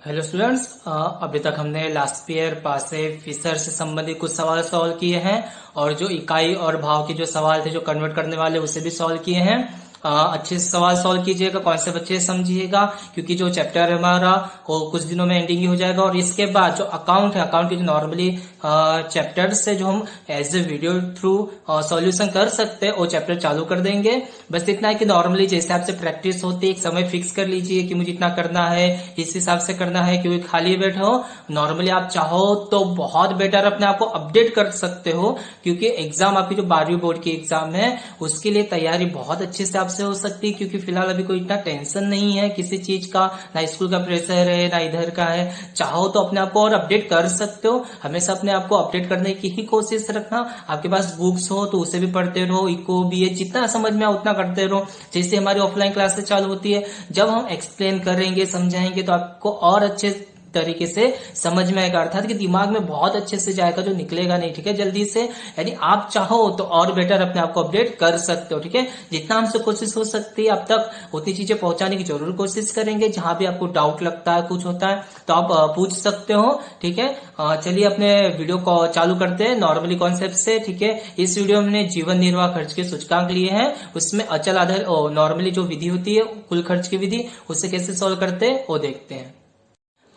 Hello students, अभी तक हमने लास्ट ईयर पासे फिशर से संबंधित कुछ सवाल सॉल्व किए हैं और जो इकाई और भाव के जो सवाल थे जो कन्वर्ट करने वाले उसे भी सॉल्व किए हैं। अच्छे से सवाल सॉल्व कीजिएगा, कॉन्सेप्ट अच्छे से समझिएगा क्योंकि जो चैप्टर है हमारा वो कुछ दिनों में एंडिंग ही हो जाएगा। और इसके बाद जो अकाउंट है, अकाउंट के जो नॉर्मली चैप्टर से जो हम as a video through solution कर सकते हैं वो चैप्टर चालू कर देंगे। बस इतना है कि नॉर्मली जिस हिसाब से प्रैक्टिस होती है एक समय फिक्स कर लीजिए कि मुझे इतना करना है, इस हिसाब से करना है, क्योंकि खाली बैठे हो। नॉर्मली आप चाहो तो बहुत बेटर अपने आप को अपडेट कर सकते हो क्योंकि एग्जाम आपकी जो 12वीं बोर्ड की एग्जाम है उसके लिए तैयारी बहुत अच्छे से आपसे हो सकती है क्योंकि फिलहाल अभी कोई इतना टेंशन नहीं है किसी चीज का, ना स्कूल का प्रेशर है ना इधर का है। चाहो तो अपने आप को और अपडेट कर सकते हो। हमेशा अपने आप को अपडेट करने की ही कोशिश रखना। आपके पास बुक्स हो तो उसे भी पढ़ते रहो, इको बीए जितना समझ में उतना करते रहो। जैसे हमारी ऑफलाइन क्लासेस चालू होती है, जब हम एक्सप्लेन करेंगे समझाएंगे तो आपको और अच्छे तरीके से समझ में आएगा, अर्थात कि दिमाग में बहुत अच्छे से जाएगा, जो निकलेगा नहीं। ठीक है, जल्दी से। यानी आप चाहो तो और बेटर अपने आप को अपडेट कर सकते हो। ठीक है, जितना हमसे कोशिश हो सकती है अब तक उतनी चीजें पहुंचाने की जरूर कोशिश करेंगे। जहां भी आपको डाउट लगता है, कुछ होता है तो आप पूछ सकते हो। ठीक है, चलिए अपने वीडियो को चालू करते हैं नॉर्मली कॉन्सेप्ट से। ठीक है, इस वीडियो में हमने जीवन निर्वाह खर्च के सूचकांक लिए हैं, उसमें अचल आधार नॉर्मली जो विधि होती है कुल खर्च की विधि, उसे कैसे सोल्व करते हैं वो देखते हैं।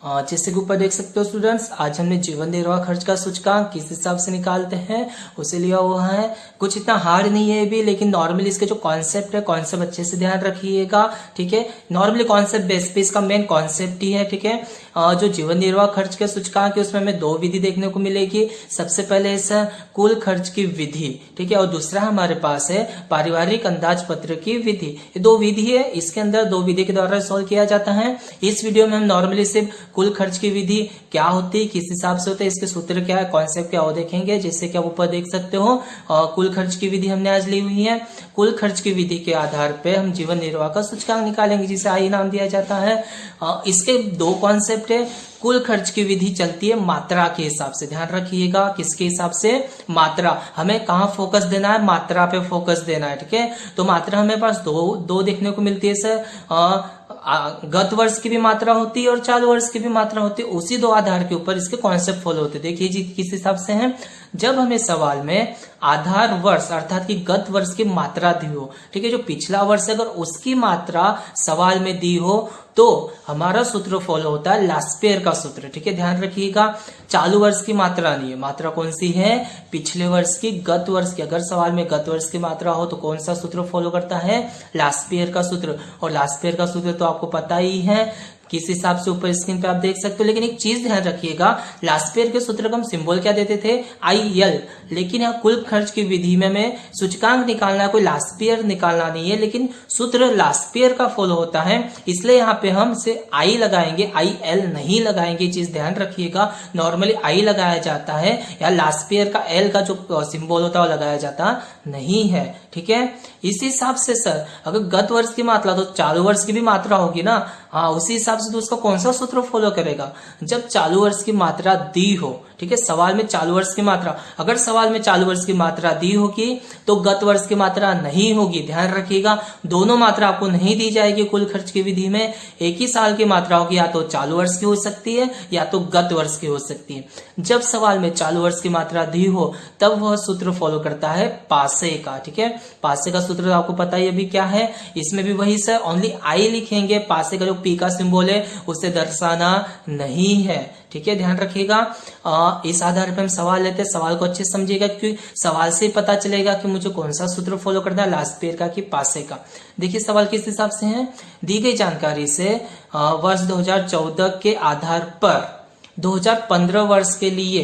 जैसे कि ऊपर देख सकते हो स्टूडेंट्स, आज हमने जीवन निर्वाह खर्च का सूचकांक किस हिसाब से निकालते हैं उसे लिया हुआ है। कुछ इतना हार्ड नहीं है भी, लेकिन नॉर्मली इसके जो कॉन्सेप्ट है कॉन्सेप्ट अच्छे से ध्यान रखिएगा। ठीक है, नॉर्मली कॉन्सेप्ट बेस पे इसका मेन कॉन्सेप्ट ही है। ठीक है, जो जीवन निर्वाह खर्च के सूचकांक है उसमें हमें दो विधि देखने को मिलेगी। सबसे पहले इस कुल खर्च की विधि, ठीक है, और दूसरा हमारे पास है पारिवारिक अंदाज पत्र की विधि। ये दो विधि है, इसके अंदर दो विधि के द्वारा सॉल्व किया जाता है। इस वीडियो में हम नॉर्मली सिर्फ कुल खर्च की विधि क्या होती है, किस हिसाब से होता है, इसके सूत्र क्या है, कॉन्सेप्ट क्या वो देखेंगे। जैसे कि आप ऊपर देख सकते हो कुल खर्च की विधि हमने आज ली हुई है। कुल खर्च की विधि के आधार पे हम जीवन निर्वाह का सूचकांक निकालेंगे जिसे आई नाम दिया जाता है। इसके दो कॉन्सेप्ट है। कुल खर्च की विधि चलती है मात्रा के हिसाब से, ध्यान रखिएगा किसके हिसाब से, मात्रा। हमें कहाँ फोकस देना है, मात्रा पे फोकस देना है। ठीक है, तो मात्रा हमें पास दो देखने को मिलती है सर। गत वर्ष की भी मात्रा होती है और चालू वर्ष की भी मात्रा होती है। उसी दो आधार के ऊपर इसके कॉन्सेप्ट फॉलो होते हैं। देखिए जी किस हिसाब से है। जब हमें सवाल में आधार वर्ष अर्थात कि गत वर्ष की मात्रा दी हो, ठीक है, जो पिछला वर्ष अगर उसकी मात्रा सवाल में दी हो तो हमारा सूत्र फॉलो होता है लास्पेयर का सूत्र। ठीक है, ध्यान रखिएगा। चालू वर्ष की मात्रा नहीं है, मात्रा कौन सी है, पिछले वर्ष की, गत वर्ष की। अगर सवाल में गत वर्ष की मात्रा हो तो कौन सा सूत्र फॉलो करता है, लास्पेयर का सूत्र। और लास्पेयर का सूत्र तो आपको पता ही है किस हिसाब से, ऊपर स्क्रीन पे आप देख सकते हो। लेकिन एक चीज ध्यान रखिएगा, लास्पेयर के सूत्र का हम सिंबल क्या देते थे, IL। लेकिन यहाँ कुल खर्च की विधि में हमें सूचकांक निकालना है, कोई लास्पेयर निकालना नहीं है, लेकिन सूत्र लास्पेयर का फॉलो होता है, इसलिए यहाँ पे हम से I लगाएंगे, IL नहीं लगाएंगे। चीज ध्यान रखिएगा, नॉर्मली I लगाया जाता है या लास्पेयर का L का जो सिंबल होता है वो लगाया जाता नहीं है। ठीक है, इसी हिसाब से सर अगर गत वर्ष की मात्रा तो चालू वर्ष की भी मात्रा होगी ना, हाँ, उसी हिसाब से तो उसका कौन सा सूत्र फॉलो करेगा, जब चालू वर्ष की मात्रा दी हो। ठीक है, सवाल में चालू वर्ष की मात्रा, अगर सवाल में चालू वर्ष की मात्रा दी होगी तो गत वर्ष की मात्रा नहीं होगी। ध्यान रखिएगा, दोनों मात्रा आपको नहीं दी जाएगी कुल खर्च की विधि में। एक ही साल की मात्रा होगी, या तो चालू वर्ष की हो सकती है या तो गत वर्ष की हो सकती है। जब सवाल में चालू वर्ष की मात्रा दी हो तब वह सूत्र फॉलो करता है पासे का। ठीक है, पासे का सूत्र तो आपको पता ही अभी क्या है, इसमें भी वही सर, ओनली I लिखेंगे, पासे का जो P का सिंबल है उसे दर्शाना नहीं है। ठीक है, ध्यान रखिएगा। इस आधार पर हम सवाल लेते हैं, सवाल को अच्छे से समझिएगा क्योंकि सवाल से पता चलेगा कि मुझे कौन सा सूत्र फॉलो करना है, लास्पेयर का कि पासे का। देखिए सवाल किस हिसाब से है, दी गई जानकारी से वर्ष 2014 के आधार पर 2015 वर्ष के लिए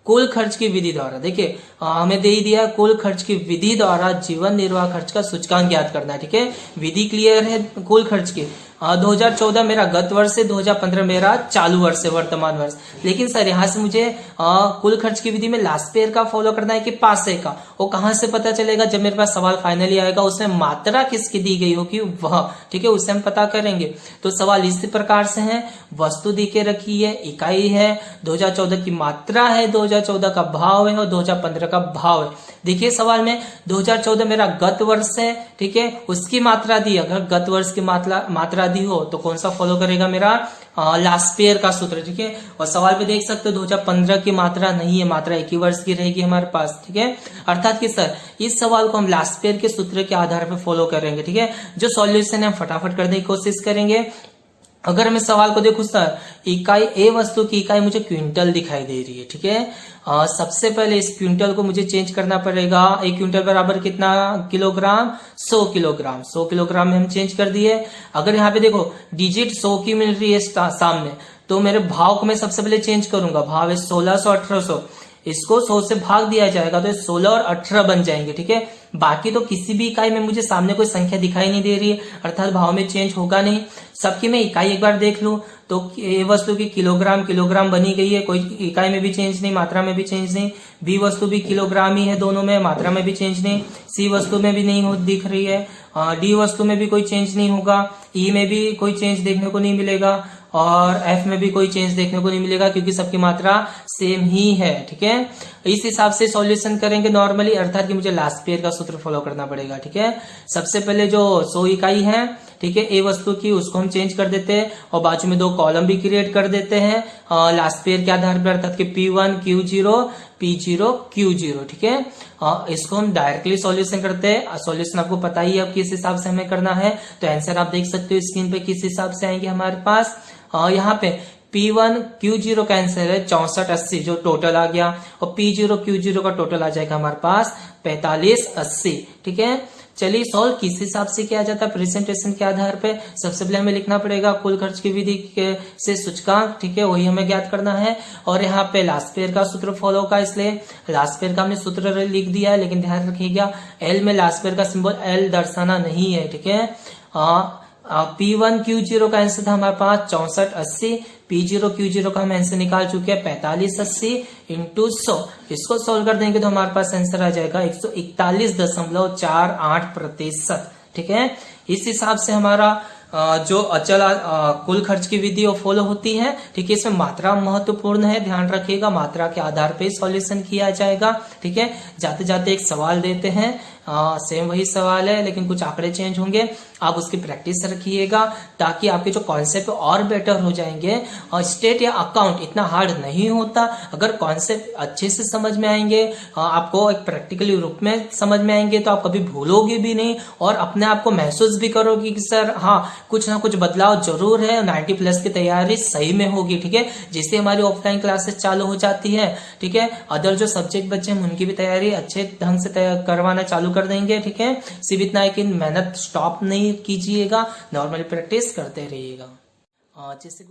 कुल खर्च की विधि द्वारा, देखिए हमें दे ही दिया कुल खर्च की विधि द्वारा जीवन निर्वाह खर्च का सूचकांक ज्ञात करना है। ठीक है, विधि क्लियर है कुल खर्च की। 2014 मेरा गत वर्ष है, 2015 मेरा चालू वर्ष है, वर्तमान वर्ष। लेकिन सर यहाँ से मुझे कुल खर्च की विधि में लास्पेयर का फॉलो करना है कि पासे का, वो कहाँ से पता चलेगा, जब मेरे पास सवाल फाइनली आएगा उसमें मात्रा किसकी दी गई होगी वह। ठीक है, उससे हम पता करेंगे। तो सवाल इसी प्रकार से है, वस्तु दी के रखी है, इकाई है, 2014 की मात्रा है, 2014 का भाव है और 2015 का भाव है। देखिए सवाल में 2014 मेरा गत वर्ष है, ठीक है, उसकी मात्रा दी, अगर गत वर्ष की मात्रा दी हो तो कौन सा फॉलो करेगा, मेरा लास्पियर का सूत्र, ठीक है। और सवाल पे देख सकते हो 2015 की मात्रा नहीं है, मात्रा एक ही वर्ष की रहेगी हमारे पास, ठीक है। अर्थात कि सर इस सवाल को हम लास्पियर के सूत्र के आधार पर फॉलो करेंगे, ठीक है। जो सॉल्यूशन है हम फटाफट करने की कोशिश करेंगे। अगर मैं सवाल को देखूं सर, इकाई ए वस्तु की इकाई मुझे क्विंटल दिखाई दे रही है, ठीक है। सबसे पहले इस क्विंटल को मुझे चेंज करना पड़ेगा। एक क्विंटल बराबर कितना किलोग्राम, 100 किलोग्राम। 100 किलोग्राम में हम चेंज कर दिए। अगर यहाँ पे देखो डिजिट 100 की मिल रही है सामने, तो मेरे भाव को मैं सबसे पहले चेंज करूंगा। भाव है 1600 1800, इसको 100 से भाग दिया जाएगा तो 16 और 18 बन जाएंगे, ठीक है। बाकी तो किसी भी इकाई में मुझे सामने कोई संख्या दिखाई नहीं दे रही है, अर्थात भाव में चेंज होगा नहीं। सबकी मैं इकाई एक बार देख लूं तो ए वस्तु की किलोग्राम किलोग्राम बनी गई है, कोई इकाई में भी चेंज नहीं, मात्रा में भी चेंज नहीं। बी वस्तु भी किलोग्राम ही है, दोनों में मात्रा में भी चेंज नहीं। सी वस्तु में भी नहीं दिख रही है। डी वस्तु में भी कोई चेंज नहीं होगा। ई में भी कोई चेंज देखने को नहीं मिलेगा और एफ में भी कोई चेंज देखने को नहीं मिलेगा, क्योंकि सबकी मात्रा सेम ही है, ठीक है। इस हिसाब से सॉल्यूशन करेंगे नॉर्मली, अर्थात कि मुझे लास्पियर का सूत्र फॉलो करना पड़ेगा, ठीक है। सबसे पहले जो 100 इकाई है, ठीक है, ए वस्तु की, उसको हम चेंज कर देते हैं और बाजू में 2 कॉलम भी क्रिएट कर देते हैं लास्पियर के आधार पर, अर्थात कि P1 Q0 P0 Q0, ठीक है। इसको हम डायरेक्टली सॉल्यूशन करते हैं। सॉल्यूशन आपको पता ही है अब किस हिसाब से हमें करना है, तो आंसर आप देख सकते हो स्क्रीन पे किस हिसाब से आएंगे हमारे पास। यहाँ पे P1 Q0 का आंसर है 6480 जो टोटल आ गया, और P0 Q0 का टोटल आ जाएगा हमारे पास 4580, ठीक है। चलिए सॉल्व किस हिसाब से किया जाता है, प्रेजेंटेशन के आधार पे। सबसे पहले हमें लिखना पड़ेगा कुल खर्च की विधि से सूचकांक, ठीक है, वही हमें ज्ञात करना है। और यहाँ पे लास्पियर का सूत्र फॉलो का, इसलिए लास्पियर का हमने सूत्र लिख दिया है, लेकिन ध्यान रखिएगा एल में लास्पियर का सिंबल एल दर्शाना नहीं है, ठीक है। P1 Q0 का आंसर था हमारे पास 6480, P0 Q0 का हम आंसर निकाल चुके हैं 4580 इंटू 100। इसको सोल्व कर देंगे तो हमारे पास आंसर आ जाएगा 141.48%, ठीक है। इस हिसाब से हमारा जो अचल कुल खर्च की विधि वो फॉलो होती है, ठीक है। इसमें मात्रा महत्वपूर्ण है, ध्यान रखिएगा, मात्रा के आधार पे सॉल्यूशन किया जाएगा, ठीक है। जाते जाते एक सवाल देते हैं, सेम वही सवाल है लेकिन कुछ आंकड़े चेंज होंगे, आप उसकी प्रैक्टिस रखिएगा ताकि आपके जो कॉन्सेप्ट और बेटर हो जाएंगे। और स्टेट या अकाउंट इतना हार्ड नहीं होता, अगर कॉन्सेप्ट अच्छे से समझ में आएंगे, आपको एक प्रैक्टिकली रूप में समझ में आएंगे, तो आप कभी भूलोगे भी नहीं और अपने आप को महसूस भी करोगे कि सर हाँ कुछ ना कुछ बदलाव जरूर है, 90+ की तैयारी सही में होगी, ठीक है। जिससे हमारी ऑफलाइन क्लासेस चालू हो जाती है, ठीक है। अदर जो सब्जेक्ट बच्चे हैं उनकी भी तैयारी अच्छे ढंग से करवाना चालू कर देंगे, ठीक है। सिर्फ इतना है कि मेहनत स्टॉप नहीं कीजिएगा, नॉर्मली प्रैक्टिस करते रहिएगा। जैसे